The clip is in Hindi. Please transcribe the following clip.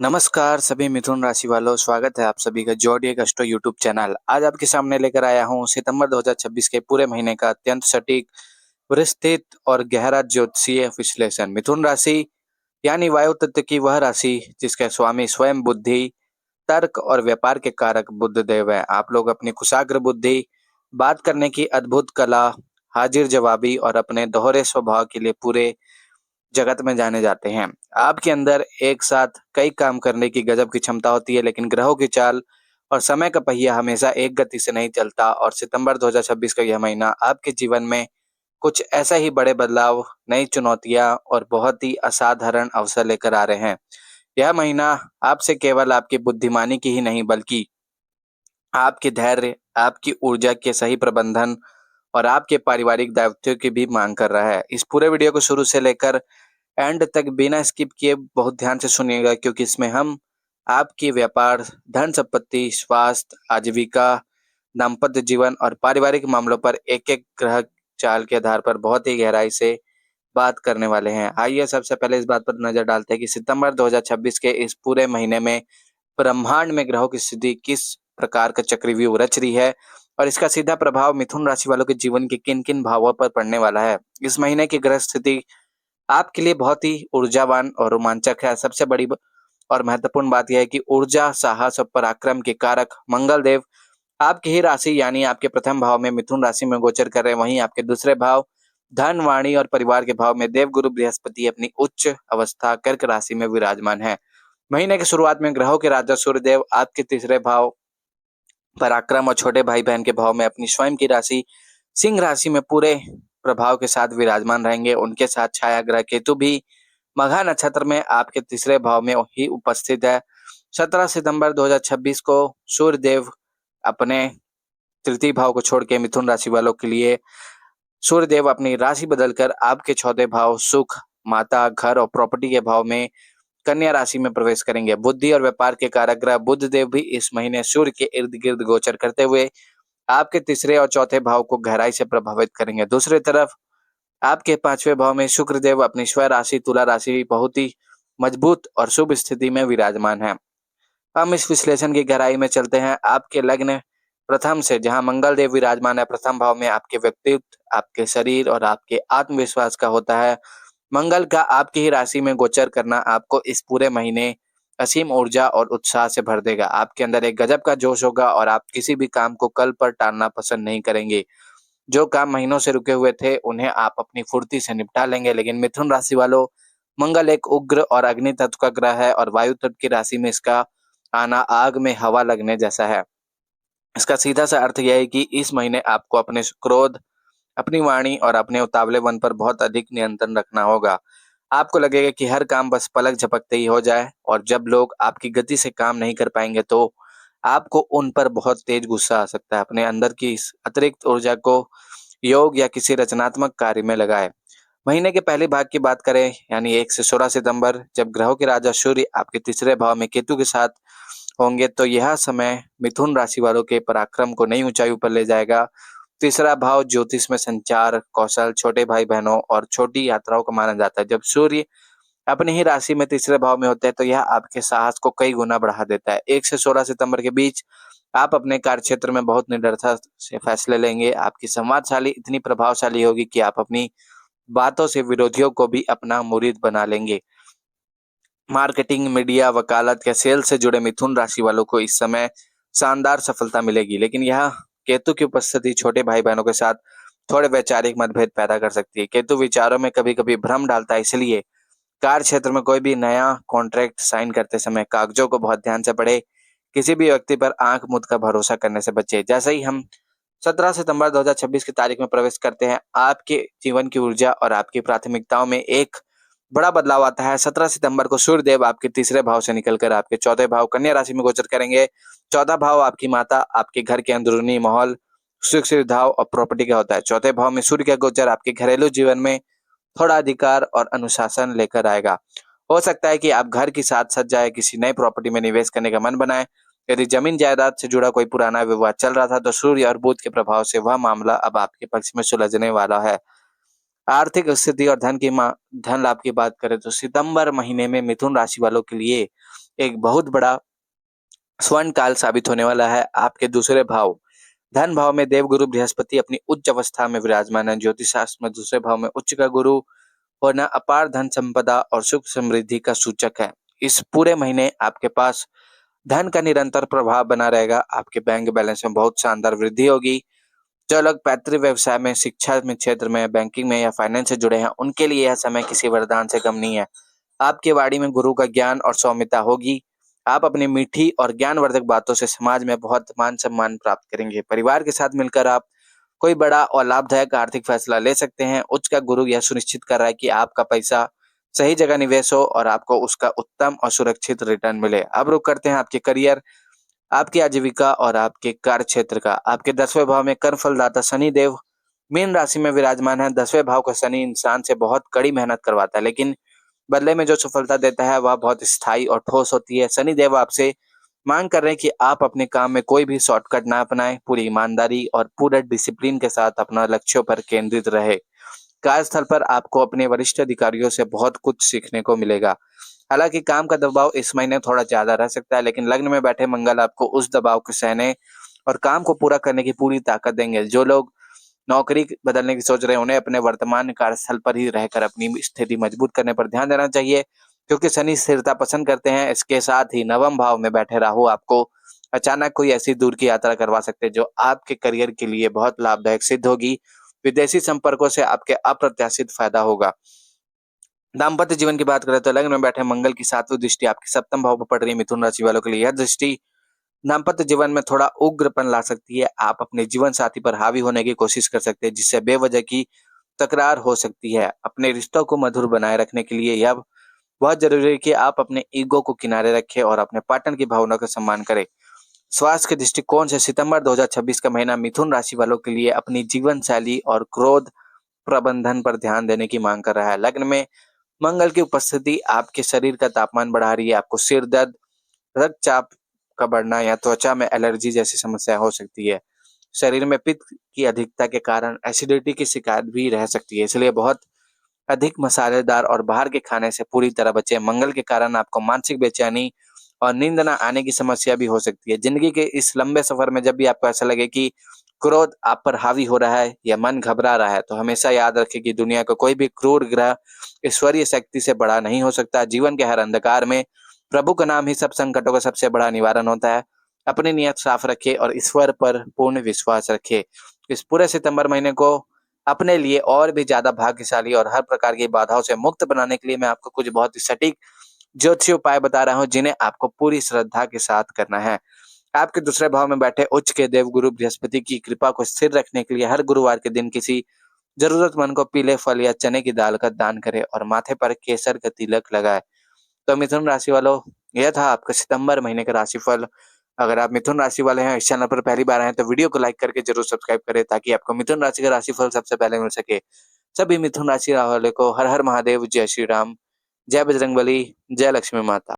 नमस्कार सभी मिथुन राशि वालों, स्वागत है आप सभी का जोडिएक एस्ट्रो यूट्यूब चैनल। आज आपके सामने लेकर आया हूं सितंबर 2026 के पूरे महीने का अत्यंत सटीक, विस्तृत और गहरा ज्योतिषीय विश्लेषण। मिथुन राशि यानी वायु तत्व की वह राशि जिसके स्वामी स्वयं बुद्धि, तर्क और व्यापार के कारक बुध देव है। आप लोग अपनी कुशाग्र बुद्धि, बात करने की अद्भुत कला, हाजिर जवाबी और अपने दोहरे स्वभाव के लिए पूरे जगत में जाने जाते हैं। आपके अंदर एक साथ कई काम करने की गजब की क्षमता होती है, लेकिन ग्रहों की चाल और समय का पहिया हमेशा एक गति से नहीं चलता और सितंबर 2026 का यह महीना आपके जीवन में कुछ ऐसा ही बड़े बदलाव, नई चुनौतियां और बहुत ही असाधारण अवसर लेकर आ रहे हैं। यह महीना आपसे केवल आपकी बुद्धिमानी की ही नहीं बल्कि आपके धैर्य, आपकी ऊर्जा के सही प्रबंधन और आपके पारिवारिक दायित्वों की भी मांग कर रहा है। इस पूरे वीडियो को शुरू से लेकर एंड तक बिना स्किप किए बहुत ध्यान से सुनिएगा, क्योंकि इसमें हम आपकी व्यापार, धन संपत्ति, स्वास्थ्य, आजीविका, दाम्पत्य जीवन और पारिवारिक मामलों पर एक-एक ग्रह चाल के आधार पर बहुत ही गहराई से बात करने वाले हैं। आइए सबसे पहले इस बात पर नजर डालते हैं कि सितंबर 2026 के इस पूरे महीने में ब्रह्मांड में ग्रहों की स्थिति किस प्रकार का चक्रव्यूह रच रही है और इसका सीधा प्रभाव मिथुन राशि वालों के जीवन के किन-किन भावों पर पड़ने वाला है। इस महीने की ग्रह स्थिति आपके लिए बहुत ही ऊर्जावान और रोमांचक है। सबसे बड़ी और महत्वपूर्ण बात यह है कि ऊर्जा, साहस और पराक्रम के कारक मंगल देव आपकी ही राशि यानी आपके प्रथम भाव में मिथुन राशि में गोचर कर रहे हैं। वहीं आपके दूसरे भाव धन, वाणी और परिवार के भाव में देवगुरु बृहस्पति अपनी उच्च अवस्था कर्क राशि में विराजमान है। महीने की शुरुआत में ग्रहों के राजा सूर्यदेव आपके तीसरे भाव पराक्रम और छोटे भाई बहन के भाव में अपनी स्वयं की राशि सिंह राशि में पूरे प्रभाव के साथ विराजमान रहेंगे। उनके साथ छाया ग्रह केतु भी मघा नक्षत्र में आपके तीसरे भाव में ही उपस्थित है। 17 सितंबर 2026 को सूर्य देव अपने तृतीय भाव को छोड़ के मिथुन राशि वालों के लिए सूर्य देव अपनी राशि बदलकर आपके चौथे भाव सुख, माता, घर और प्रॉपर्टी के भाव में कन्या राशि में प्रवेश करेंगे। बुद्धि और व्यापार के कारक ग्रह बुध देव भी इस महीने सूर्य के इर्द गिर्द गोचर करते हुए आपके तीसरे और चौथे भाव को गहराई से प्रभावित करेंगे। दूसरी तरफ आपके पांचवें भाव में शुक्र देव अपनी स्व राशि तुला राशि बहुत ही मजबूत और शुभ स्थिति में विराजमान है। हम इस विश्लेषण की गहराई में चलते हैं। आपके लग्न प्रथम से जहां मंगल देव विराजमान है, प्रथम भाव में आपके व्यक्तित्व, आपके शरीर और आपके आत्मविश्वास का होता है। मंगल का आपकी ही राशि में गोचर करना आपको इस पूरे महीने असीम ऊर्जा और उत्साह से भर देगा। आपके अंदर एक गजब का जोश होगा और आप किसी भी काम को कल पर टालना पसंद नहीं करेंगे। जो काम महीनों से रुके हुए थे उन्हें आप अपनी फुर्ती से निपटा लेंगे। लेकिन मिथुन राशि वालों, मंगल एक उग्र और अग्नि तत्व का ग्रह है और वायु तत्व की राशि में इसका आना आग में हवा लगने जैसा है। इसका सीधा सा अर्थ यह है कि इस महीने आपको अपने क्रोध, अपनी वाणी और अपने उतावलेपन पर बहुत अधिक नियंत्रण रखना होगा। आपको लगेगा कि हर काम बस पलक झपकते ही हो जाए और जब लोग आपकी गति से काम नहीं कर पाएंगे तो आपको उन पर बहुत तेज गुस्सा आ सकता है। अपने अंदर की इस अतिरिक्त ऊर्जा को योग या किसी रचनात्मक कार्य में लगाएं। महीने के पहले भाग की बात करें यानी 1 से 16 सितंबर, जब ग्रहों के राजा सूर्य आपके तीसरे भाव में केतु के साथ होंगे तो यह समय मिथुन राशि वालों के पराक्रम को नई ऊंचाई पर ले जाएगा। तीसरा भाव ज्योतिष में संचार, कौशल, छोटे भाई बहनों और छोटी यात्राओं को माना जाता है। जब सूर्य अपनी ही राशि में तीसरे भाव में होते हैं तो यह आपके साहस को कई गुना बढ़ा देता है। 1 से 16 सितंबर के बीच आप अपने कार्य क्षेत्र में बहुत निडरता से फैसले लेंगे। आपकी संवादशाली इतनी प्रभावशाली होगी कि आप अपनी बातों से विरोधियों को भी अपना मुरीद बना लेंगे। मार्केटिंग, मीडिया, वकालत या सेल से जुड़े मिथुन राशि वालों को इस समय शानदार सफलता मिलेगी, लेकिन यह केतु की उपस्थिति छोटे भाई बहनों के साथ थोड़े वैचारिक मतभेद पैदा कर सकती है। केतु विचारों में कभी कभी भ्रम डालता है, इसलिए कार्य क्षेत्र में कोई भी नया कॉन्ट्रैक्ट साइन करते समय कागजों को बहुत ध्यान से पढ़े। किसी भी व्यक्ति पर आंख मूंद कर भरोसा करने से बचे। जैसे ही हम 17 सितंबर 2026 की तारीख में प्रवेश करते हैं, आपके जीवन की ऊर्जा और आपकी प्राथमिकताओं में एक बड़ा बदलाव आता है। 17 सितंबर को सूर्य देव आपके तीसरे भाव से निकलकर आपके चौथे भाव कन्या राशि में गोचर करेंगे। चौथा भाव आपकी माता, आपके घर के अंदरूनी माहौल, सुख सुविधाओं और प्रॉपर्टी का होता है। चौथे भाव में सूर्य का गोचर आपके घरेलू जीवन में थोड़ा अधिकार और अनुशासन लेकर आएगा। हो सकता है कि आप घर की साथ सज्जा या किसी नई प्रॉपर्टी में निवेश करने का मन बनाएं। यदि जमीन जायदाद से जुड़ा कोई पुराना विवाद चल रहा था तो सूर्य और बुध के प्रभाव से वह मामला अब आपके पक्ष में सुलझने वाला है। आर्थिक स्थिति और धन लाभ की बात करें तो सितंबर महीने में मिथुन राशि वालों के लिए एक बहुत बड़ा स्वर्ण काल साबित होने वाला है। आपके दूसरे भाव धन भाव में देवगुरु बृहस्पति अपनी उच्च अवस्था में विराजमान है। ज्योतिष शास्त्र में दूसरे भाव में उच्च का गुरु होना अपार धन संपदा और सुख समृद्धि का सूचक है। इस पूरे महीने आपके पास धन का निरंतर प्रभाव बना रहेगा। आपके बैंक बैलेंस में बहुत शानदार वृद्धि होगी। जो लोग पैतृक व्यवसाय में, शिक्षा में क्षेत्र में, बैंकिंग में या फाइनेंस से जुड़े हैं, उनके लिए यह समय किसी वरदान से कम नहीं है। आपकी वाणी में गुरु का ज्ञान और सौम्यता होगी। आप अपनी मीठी और ज्ञानवर्धक बातों से समाज में बहुत मान सम्मान प्राप्त करेंगे। परिवार के साथ मिलकर आप कोई बड़ा और लाभदायक आर्थिक फैसला ले सकते हैं। उच्च का गुरु यह सुनिश्चित कर रहा है कि आपका पैसा सही जगह निवेश हो और आपको उसका उत्तम और सुरक्षित रिटर्न मिले। अब रुक करते हैं आपके करियर, आपकी आजीविका और आपके कार्य क्षेत्र का। आपके 10वें भाव में कर्म फलदाता शनि देव मीन राशि में विराजमान है। 10वें भाव का शनि इंसान से बहुत कड़ी मेहनत करवाता है, लेकिन बदले में जो सफलता देता है वह बहुत स्थायी और ठोस होती है। शनि देव आपसे मांग कर रहे हैं कि आप अपने काम में कोई भी शॉर्टकट ना अपनाएं, पूरी ईमानदारी और पूरे डिसिप्लिन के साथ अपना लक्ष्यों पर केंद्रित रहे। कार्यस्थल पर आपको अपने वरिष्ठ अधिकारियों से बहुत कुछ सीखने को मिलेगा। हालांकि काम का दबाव इस महीने थोड़ा ज्यादा रह सकता है, लेकिन लग्न में बैठे मंगल आपको उस दबाव को सहने और काम को पूरा करने की पूरी ताकत देंगे। जो लोग नौकरी बदलने की सोच रहे हैं, उन्हें अपने वर्तमान कार्यस्थल पर ही रहकर अपनी स्थिति मजबूत करने पर ध्यान देना चाहिए, क्योंकि शनि स्थिरता पसंद करते हैं। इसके साथ ही नवम भाव में बैठे राहु आपको अचानक कोई ऐसी दूर की यात्रा करवा सकते हैं जो आपके करियर के लिए बहुत लाभदायक सिद्ध होगी। विदेशी संपर्कों से आपके अप्रत्याशित फायदा होगा। दाम्पत्य जीवन की बात करें तो लग्न में बैठे मंगल की 7वीं दृष्टि आपके 7वें भाव पर पड़ रही है। मिथुन राशि वालों के लिए यह दृष्टि दाम्पत्य जीवन में थोड़ा उग्रपन ला सकती है। आप अपने जीवन साथी पर हावी होने की कोशिश कर सकते हैं, जिससे बेवजह की तकरार हो सकती है। अपने रिश्तों को मधुर बनाए रखने के लिए यह बहुत जरूरी है कि आप अपने ईगो को किनारे रखें और अपने पार्टनर की भावना का सम्मान करें। स्वास्थ्य के दृष्टिकोण से सितंबर 2026 का महीना मिथुन राशि वालों के लिए अपनी जीवन शैली और क्रोध प्रबंधन पर ध्यान देने की मांग कर रहा है। लग्न में मंगल की उपस्थिति आपके शरीर का तापमान बढ़ा रही है। आपको सिर दर्द, रक्तचाप का बढ़ना या त्वचा में एलर्जी जैसी समस्या हो सकती है। शरीर में पित्त की अधिकता के कारण एसिडिटी की शिकायत भी रह सकती है, इसलिए बहुत अधिक मसालेदार और बाहर के खाने से पूरी तरह बचें। मंगल के कारण आपको मानसिक बेचैनी और नींद न आने की समस्या भी हो सकती है। जिंदगी के इस लंबे सफर में जब भी आपको ऐसा लगे कि क्रोध आप पर हावी हो रहा है या मन घबरा रहा है, तो हमेशा याद रखें कि दुनिया का कोई भी क्रूर ग्रह ईश्वरीय शक्ति से बड़ा नहीं हो सकता। जीवन के हर अंधकार में प्रभु का नाम ही सब संकटों का सबसे बड़ा निवारण होता है। अपनी नियत साफ रखें और ईश्वर पर पूर्ण विश्वास रखें। इस पूरे सितंबर महीने को अपने लिए और भी ज्यादा भाग्यशाली और हर प्रकार की बाधाओं से मुक्त बनाने के लिए मैं आपको कुछ बहुत ही सटीक ज्योतिषीय उपाय बता रहा हूँ, जिन्हें आपको पूरी श्रद्धा के साथ करना है। आपके दूसरे भाव में बैठे उच्च के देव गुरु बृहस्पति की कृपा को स्थिर रखने के लिए हर गुरुवार के दिन किसी जरूरतमंद को पीले फल या चने की दाल का दान करें और माथे पर केसर का तिलक लगाए। तो मिथुन राशि वालों, यह था आपका सितंबर महीने का राशिफल। अगर आप मिथुन राशि वाले हैं, इस चैनल पर पहली बार आए हैं, तो वीडियो को लाइक करके जरूर सब्सक्राइब करें, ताकि आपको मिथुन राशि का राशिफल सबसे पहले मिल सके। सभी मिथुन राशि वाले को हर हर महादेव, जय श्री राम, जय बजरंगबली, जय लक्ष्मी माता।